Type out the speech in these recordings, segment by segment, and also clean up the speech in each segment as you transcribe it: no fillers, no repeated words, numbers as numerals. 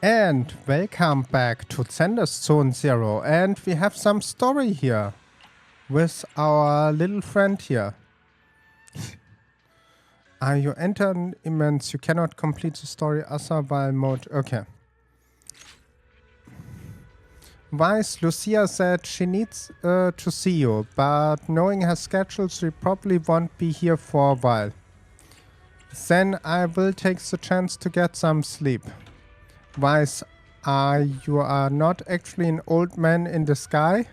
And welcome back to Zenless Zone Zero, and we have some story here with our little friend here. You enter an immense, you cannot complete the story other while mode. Okay. Wise, Lucia said she needs to see you, but knowing her schedule, she probably won't be here for a while. Then I will take the chance to get some sleep. Wise, you are not actually an old man in the sky?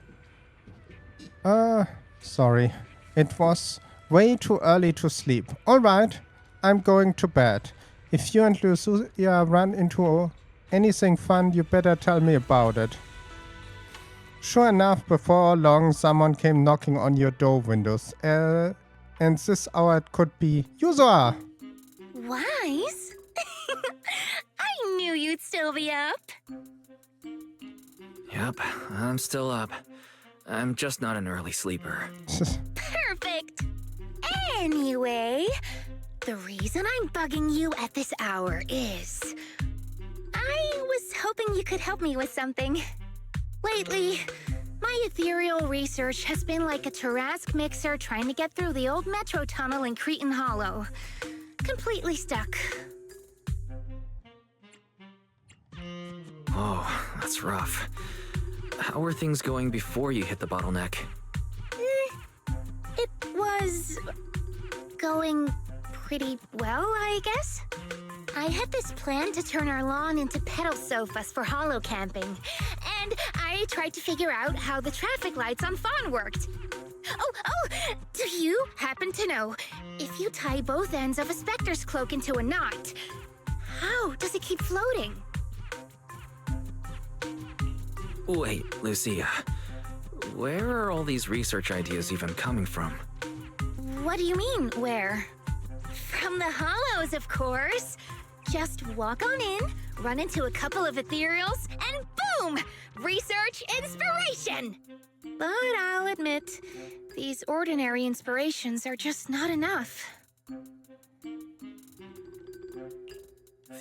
Sorry. It was way too early to sleep. Alright, I'm going to bed. If you and Lucia run into anything fun, you better tell me about it. Sure enough, before long, someone came knocking on your door windows. And this hour it could be User! Wise? I knew you'd still be up. Yep, I'm still up. I'm just not an early sleeper. Perfect. Anyway, the reason I'm bugging you at this hour is... I was hoping you could help me with something. Lately, my Ethereal research has been like a Tarrasque mixer trying to get through the old metro tunnel in Cretan Hollow. Completely stuck. Oh, that's rough. How were things going before you hit the bottleneck? It was... going pretty well, I guess. I had this plan to turn our lawn into pedal sofas for hollow camping, and I tried to figure out how the traffic lights on Fawn worked. Oh, do you happen to know, if you tie both ends of a Spectre's cloak into a knot, how does it keep floating? Wait, Lucia. Where are all these research ideas even coming from? What do you mean, where? From the Hollows, of course. Just walk on in, run into a couple of ethereals, and boom! Research inspiration! But I'll admit, these ordinary inspirations are just not enough.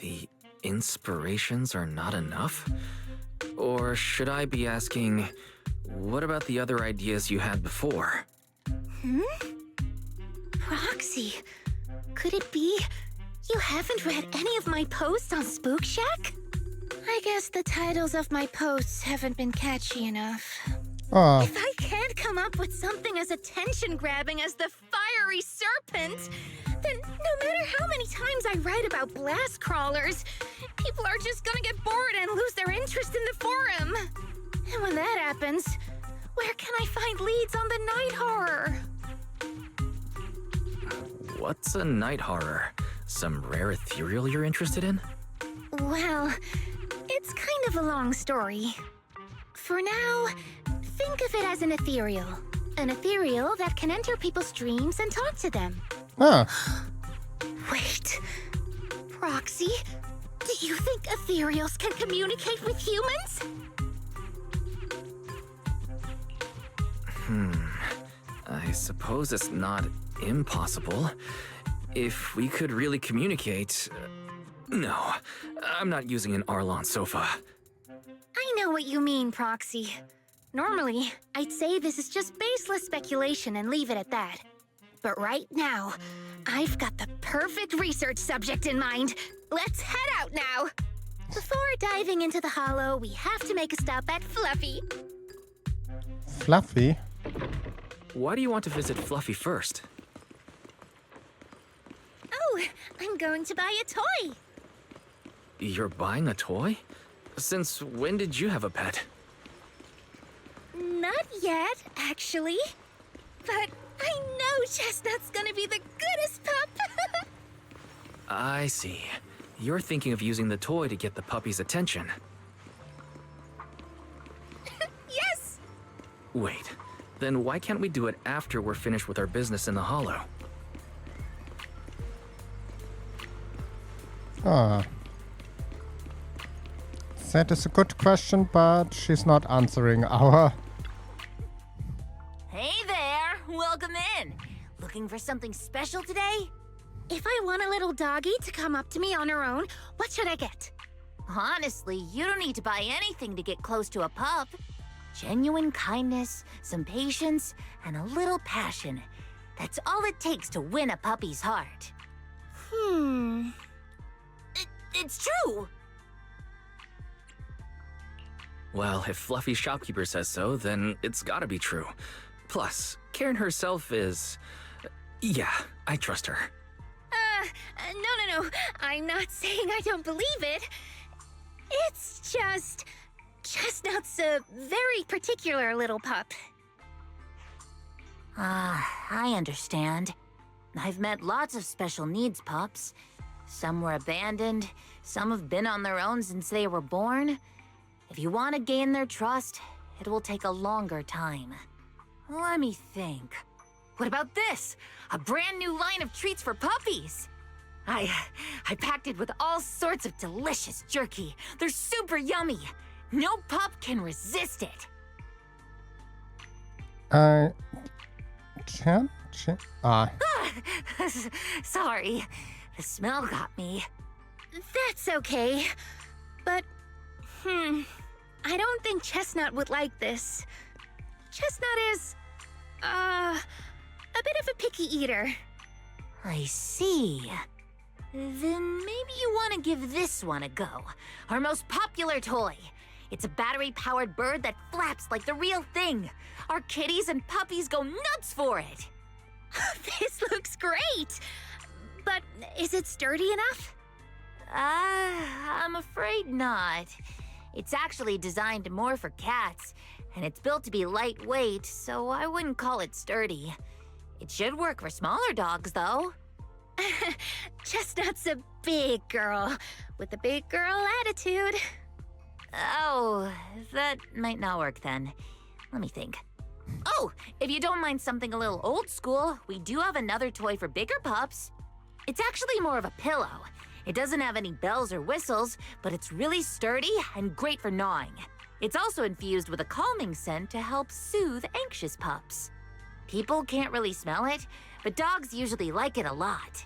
The inspirations are not enough? Or should I be asking, what about the other ideas you had before? Proxy, could it be you haven't read any of my posts on Spook Shack? I guess the titles of my posts haven't been catchy enough. If I can't come up with something as attention-grabbing as the fiery serpent, then no matter how many times I write about blast crawlers, people are just gonna get bored and lose their interest in the forum. And when that happens, where can I find leads on the night horror? What's a night horror? Some rare ethereal you're interested in? Well, it's kind of a long story. For now, think of it as an ethereal. An ethereal that can enter people's dreams and talk to them. Wait. Proxy, do you think ethereals can communicate with humans? I suppose it's not impossible. If we could really communicate... no, I'm not using an Arlon sofa. I know what you mean, Proxy. Normally, I'd say this is just baseless speculation and leave it at that. But right now, I've got the perfect research subject in mind. Let's head out now. Before diving into the hollow, we have to make a stop at Fluffy. Fluffy? Why do you want to visit Fluffy first? Oh, I'm going to buy a toy. You're buying a toy? Since when did you have a pet? Not yet, actually. But I know Chestnut's gonna be the goodest pup. I see. You're thinking of using the toy to get the puppy's attention. Yes! Wait, then why can't we do it after we're finished with our business in the Hollow? That is a good question, but she's not answering our... Hey there! Welcome in! Looking for something special today? If I want a little doggy to come up to me on her own, what should I get? Honestly, you don't need to buy anything to get close to a pup. Genuine kindness, some patience, and a little passion. That's all it takes to win a puppy's heart. It's true! Well, if Fluffy's shopkeeper says so, then it's gotta be true. Plus, Karen herself is... Yeah, I trust her. No. I'm not saying I don't believe it. It's just... Chestnut's a very particular little pup. I understand. I've met lots of special needs pups. Some were abandoned, some have been on their own since they were born. If you want to gain their trust, it will take a longer time. Let me think. What about this? A brand new line of treats for puppies! I packed it with all sorts of delicious jerky. They're super yummy. No pup can resist it. Sorry, the smell got me. That's okay. But, I don't think Chestnut would like this. Chestnut is, a bit of a picky eater. I see. Then maybe you want to give this one a go. Our most popular toy. It's a battery-powered bird that flaps like the real thing. Our kitties and puppies go nuts for it. This looks great! But is it sturdy enough? I'm afraid not. It's actually designed more for cats, and it's built to be lightweight, so I wouldn't call it sturdy. It should work for smaller dogs, though. Chestnut's a big girl, with a big girl attitude. Oh, that might not work then. Let me think. Oh, if you don't mind something a little old school, we do have another toy for bigger pups. It's actually more of a pillow. It doesn't have any bells or whistles, but it's really sturdy and great for gnawing. It's also infused with a calming scent to help soothe anxious pups. People can't really smell it, but dogs usually like it a lot.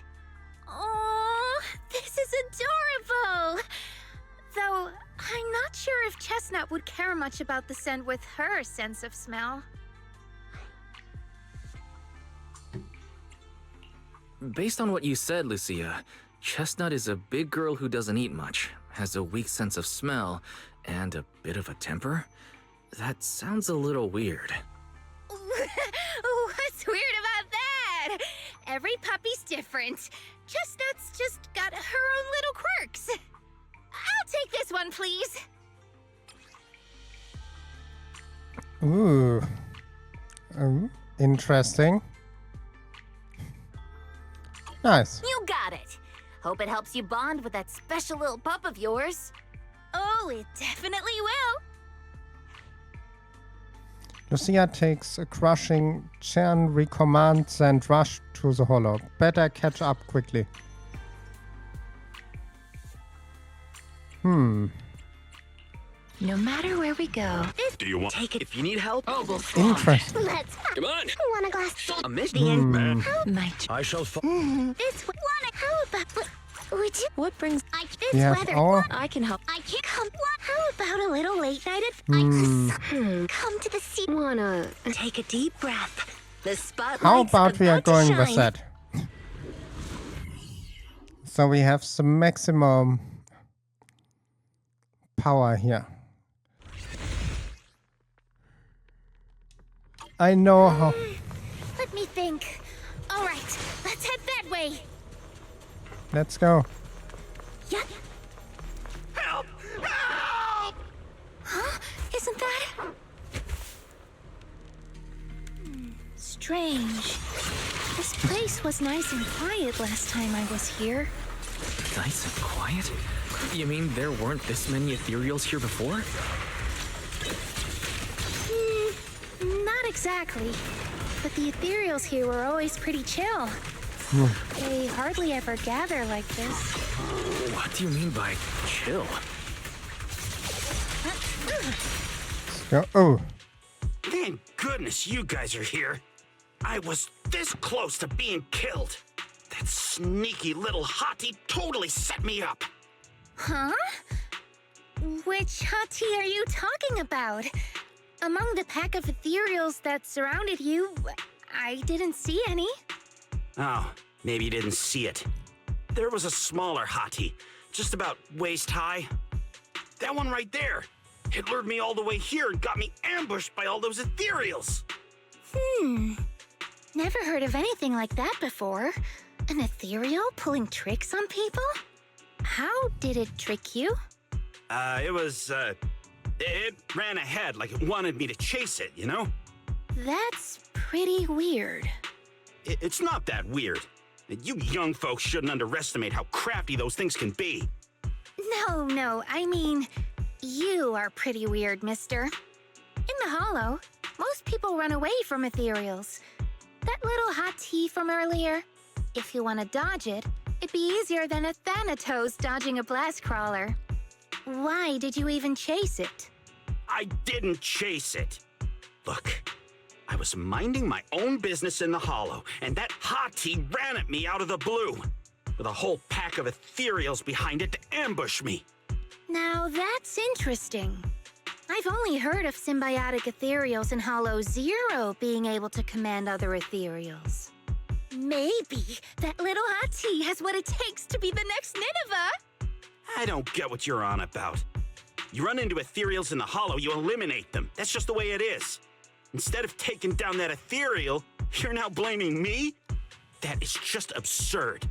Oh, this is adorable! Though, I'm not sure if Chestnut would care much about the scent with her sense of smell. Based on what you said, Lucia, Chestnut is a big girl who doesn't eat much, has a weak sense of smell, and a bit of a temper? That sounds a little weird. What's weird about that? Every puppy's different. Chestnut's just got her own little quirks. I'll take this one, please. Ooh. Interesting. Nice. You got it. Hope it helps you bond with that special little pup of yours. Oh, it definitely will. Lucia takes a crushing turn, recommands, and rush to the hollow. Better catch up quickly. No matter where we go, Do you want? Take it if you need help. Oh, we'll Interesting. let's Come on. want a glass. A mission. My I shall. It's one. How about what brings? It's We have weather. our- I can help. I can't come. How about a little late night at? Come to the sea. Wanna Take a deep breath. The spotlight's How about we are about to going with shine. that? So we have the maximum power here. I know how. Let me think. All right, let's head that way. Let's go. Yeah. Help! Help! Huh? Isn't that strange? This place was nice and quiet last time I was here. Nice and quiet? You mean there weren't this many Ethereals here before? Not exactly. But the Ethereals here were always pretty chill. They hardly ever gather like this. What do you mean by chill? Go. Oh, Thank goodness you guys are here. I was this close to being killed. That sneaky little hottie totally set me up. Huh? Which hot tea are you talking about? Among the pack of ethereals that surrounded you, I didn't see any. Oh, maybe you didn't see it. There was a smaller hottie, just about waist high. That one right there. It lured me all the way here and got me ambushed by all those ethereals. Never heard of anything like that before. An ethereal pulling tricks on people? How did it trick you? It ran ahead like it wanted me to chase it, you know? That's pretty weird. It's not that weird. You young folks shouldn't underestimate how crafty those things can be. No, I mean, you are pretty weird, mister. In the Hollow, most people run away from ethereals. That little hot tea from earlier, if you want to dodge it, it'd be easier than a Thanatos dodging a blast crawler. Why did you even chase it? I didn't chase it. Look, I was minding my own business in the Hollow, and that hottie ran at me out of the blue, with a whole pack of ethereals behind it to ambush me. Now that's interesting. I've only heard of symbiotic ethereals in Hollow Zero being able to command other ethereals. Maybe that little hottie has what it takes to be the next Nineveh. I don't get what you're on about. You run into ethereals in the Hollow, you eliminate them. That's just the way it is. Instead of taking down that ethereal, you're now blaming me? That is just absurd.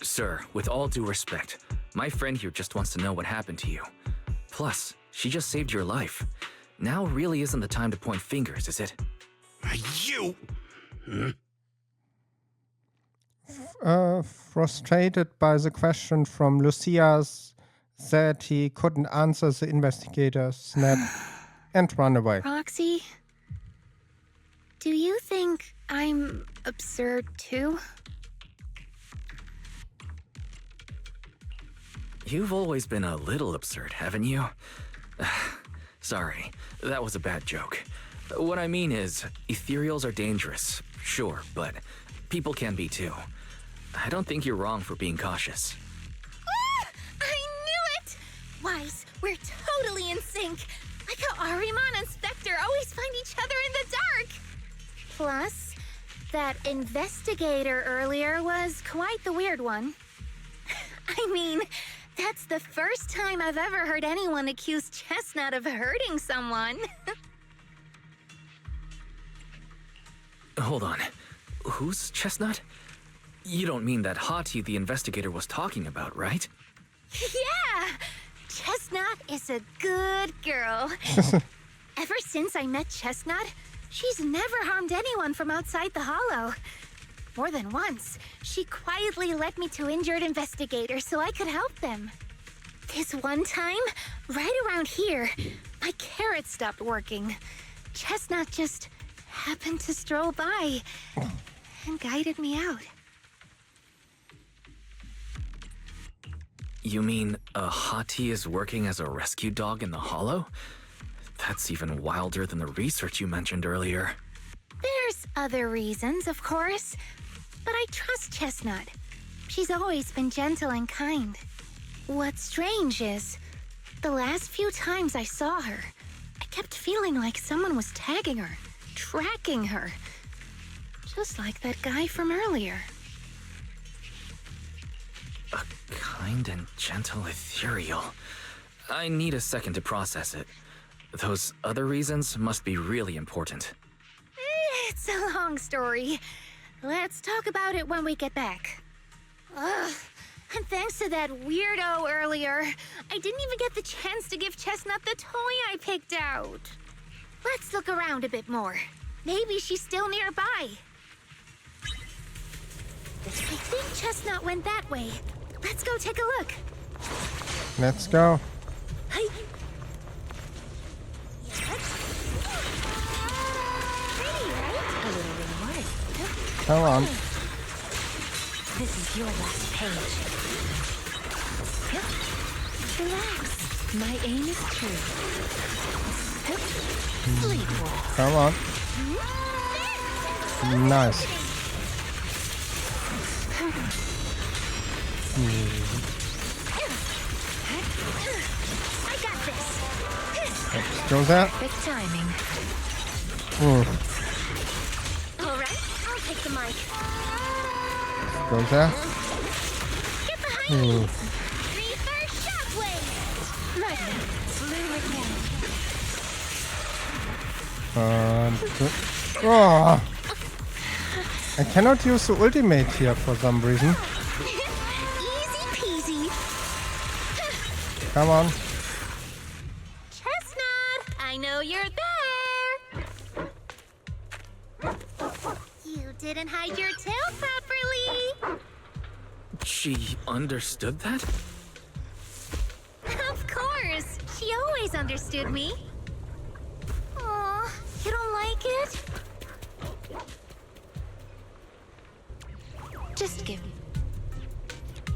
Sir, with all due respect, my friend here just wants to know what happened to you. Plus, she just saved your life. Now really isn't the time to point fingers, is it? You? Frustrated by the question from Lucia, said he couldn't answer the investigator, snap, and run away. Roxy, do you think I'm absurd too? You've always been a little absurd, haven't you? Sorry, that was a bad joke. What I mean is, ethereals are dangerous, sure, but people can be too. I don't think you're wrong for being cautious. Ah, I knew it! Wise, we're totally in sync. Like how Ahriman and Spectre always find each other in the dark. Plus, that investigator earlier was quite the weird one. I mean, that's the first time I've ever heard anyone accuse Chestnut of hurting someone. Hold on. Who's Chestnut? You don't mean that hottie the investigator was talking about, right? Yeah! Chestnut is a good girl. Ever since I met Chestnut, she's never harmed anyone from outside the Hollow. More than once, she quietly led me to injured investigators so I could help them. This one time, right around here, my carrot stopped working. Chestnut just happened to stroll by and guided me out. You mean a hottie is working as a rescue dog in the Hollow? That's even wilder than the research you mentioned earlier. There's other reasons, of course, but I trust Chestnut. She's always been gentle and kind. What's strange is, the last few times I saw her, I kept feeling like someone was tagging her, tracking her. Just like that guy from earlier. A kind and gentle ethereal. I need a second to process it. Those other reasons must be really important. It's a long story. Let's talk about it when we get back. Ugh. And thanks to that weirdo earlier, I didn't even get the chance to give Chestnut the toy I picked out. Let's look around a bit more. Maybe she's still nearby. I think Chestnut went that way. Let's go take a look. Let's go. Hey. A little reward. Come on. This is your last page. Relax. My aim is true. Sleepwalk. Come on. Nice. Let's go there. Perfect timing. All right, I'll take the mic. Go there. Get behind me! Reverse shockwave! Right. Fluid Oh. I cannot use the ultimate here for some reason. Easy peasy. Come on. Chestnut, I know you're there. You didn't hide your tail properly. She understood that? Of course. She always understood me. Aw, you don't like it? Just give me.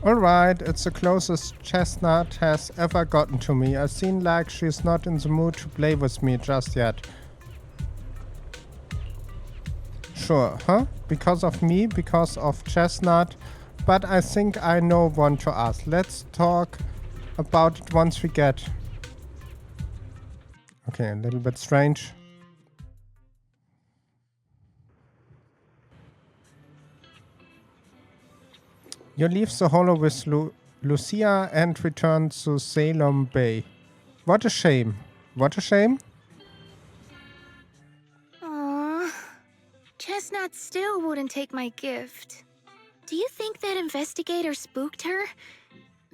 Alright, it's the closest Chestnut has ever gotten to me. I seem like she's not in the mood to play with me just yet. Sure, huh? Because of me, because of Chestnut. But I think I know one to ask. Let's talk about it once we get. Okay, a little bit strange. You leave the Hollow with Lucia and return to Salem Bay. What a shame. What a shame. Aww. Chestnut still wouldn't take my gift. Do you think that investigator spooked her?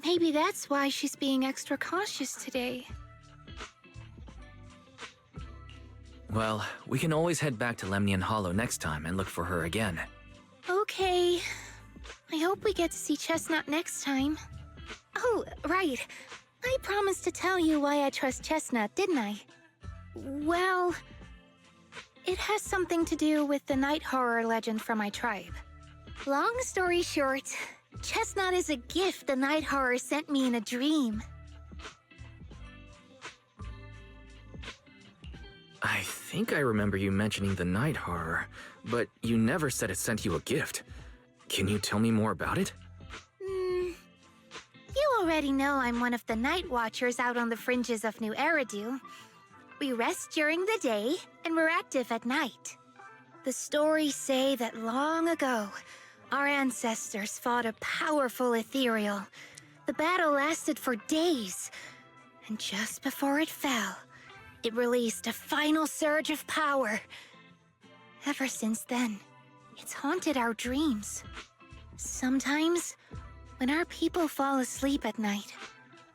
Maybe that's why she's being extra cautious today. Well, we can always head back to Lemnian Hollow next time and look for her again. Okay. I hope we get to see Chestnut next time. Oh, right. I promised to tell you why I trust Chestnut, didn't I? Well, it has something to do with the night horror legend from my tribe. Long story short, Chestnut is a gift the night horror sent me in a dream. I think I remember you mentioning the night horror, but you never said it sent you a gift. Can you tell me more about it? You already know I'm one of the night watchers out on the fringes of New Eridu. We rest during the day, and we're active at night. The stories say that long ago, our ancestors fought a powerful Ethereal. The battle lasted for days, and just before it fell, it released a final surge of power. Ever since then, it's haunted our dreams. Sometimes, when our people fall asleep at night,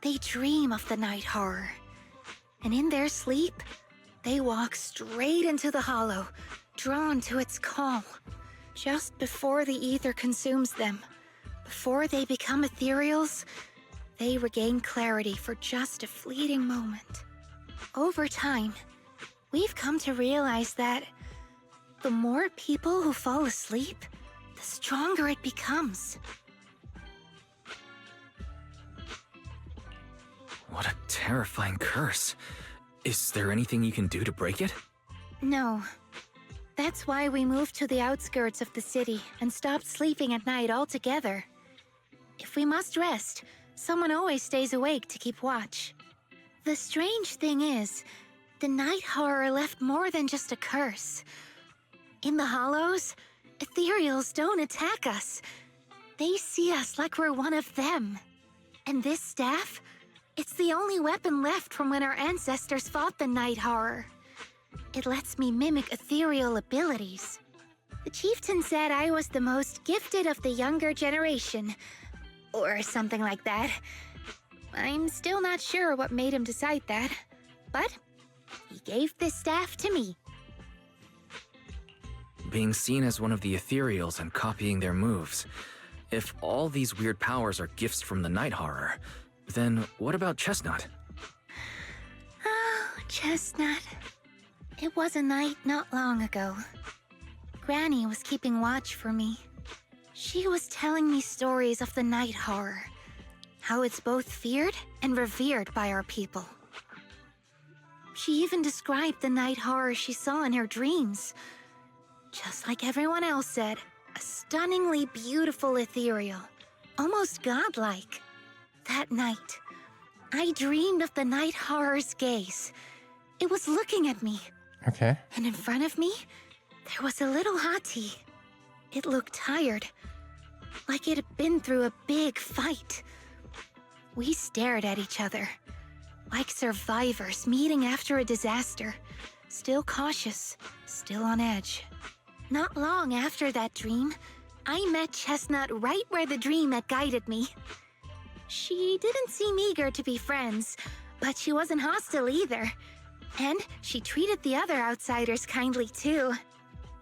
they dream of the night horror. And in their sleep, they walk straight into the hollow, drawn to its call. Just before the ether consumes them, before they become ethereals, they regain clarity for just a fleeting moment. Over time, we've come to realize that the more people who fall asleep, the stronger it becomes. What a terrifying curse. Is there anything you can do to break it? No. That's why we moved to the outskirts of the city and stopped sleeping at night altogether. If we must rest, someone always stays awake to keep watch. The strange thing is, the night horror left more than just a curse. In the hollows, ethereals don't attack us. They see us like we're one of them. And this staff, it's the only weapon left from when our ancestors fought the night horror. It lets me mimic ethereal abilities. The chieftain said I was the most gifted of the younger generation, or something like that. I'm still not sure what made him decide that, but he gave this staff to me. Being seen as one of the ethereals and copying their moves. If all these weird powers are gifts from the night horror, then what about Chestnut? Oh, Chestnut. It was a night not long ago. Granny was keeping watch for me. She was telling me stories of the night horror, how it's both feared and revered by our people. She even described the night horror she saw in her dreams. Just like everyone else said, a stunningly beautiful ethereal, almost godlike. That night, I dreamed of the night horror's gaze, It was looking at me. Okay. And in front of me, there was a little hottie. It looked tired, like it had been through a big fight. We stared at each other, like survivors meeting after a disaster, still cautious, still on edge. Not long after that dream, I met Chestnut right where the dream had guided me. She didn't seem eager to be friends, but she wasn't hostile either. And she treated the other outsiders kindly too.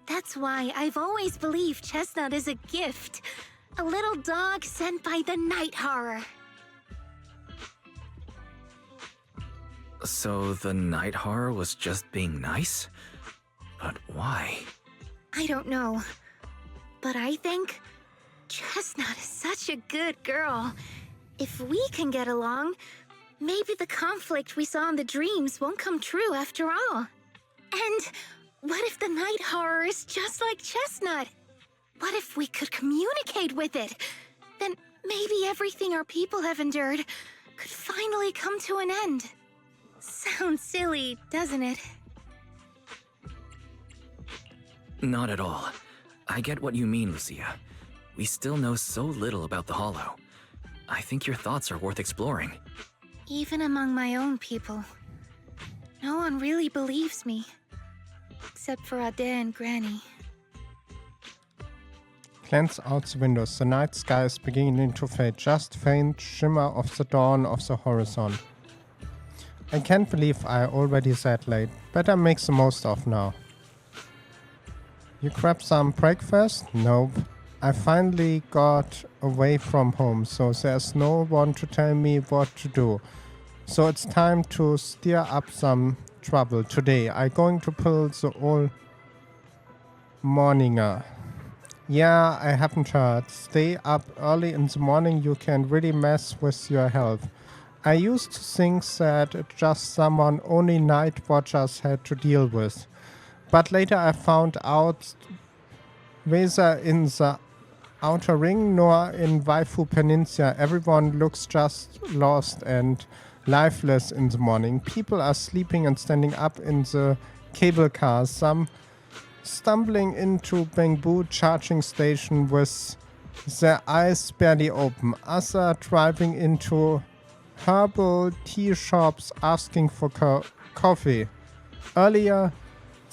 That's why I've always believed Chestnut is a gift. A little dog sent by the night horror. So the night horror was just being nice? But why? I don't know. But I think Chestnut is such a good girl. If we can get along, maybe the conflict we saw in the dreams won't come true after all. And what if the night horror is just like Chestnut? What if we could communicate with it? Then maybe everything our people have endured could finally come to an end. Sounds silly, doesn't it? Not at all. I get what you mean, Lucia. We still know so little about the Hollow. I think your thoughts are worth exploring. Even among my own people, no one really believes me. Except for Ade and Granny. Glance out the windows. The night sky is beginning to fade. Just faint shimmer of the dawn of the horizon. I can't believe I already that late. Better make the most of now. You grab some breakfast? Nope. I finally got away from home, so there's no one to tell me what to do. So it's time to stir up some trouble. Today I'm going to pull the old morninger. Yeah, I haven't heard. Stay up early in the morning, you can really mess with your health. I used to think that it's just someone only night watchers had to deal with. But later I found out whether in the Outer Ring nor in Waifu Peninsula, everyone looks just lost and lifeless in the morning. People are sleeping and standing up in the cable cars. Some stumbling into Bangbu charging station with their eyes barely open. Others driving into herbal tea shops asking for coffee. Earlier,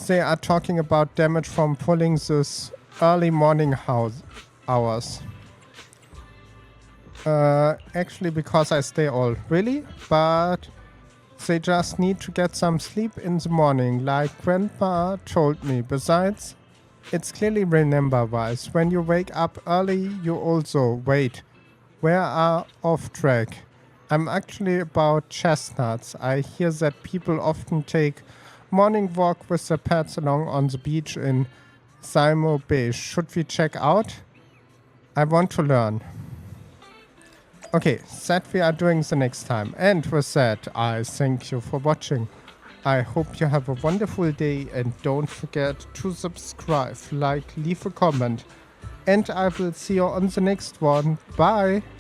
they are talking about damage from pulling this early morning hours. Actually, because I stay all. Really? But they just need to get some sleep in the morning, like Grandpa told me. Besides, it's clearly remember-wise. When you wake up early, you also wait. We are off track. I'm actually about chestnuts. I hear that people often take morning walk with their pets along on the beach in Saimo Bay. Should we check out? I want to learn. Okay, that we are doing the next time. And with that, I thank you for watching. I hope you have a wonderful day and don't forget to subscribe, like, leave a comment. And I will see you on the next one. Bye!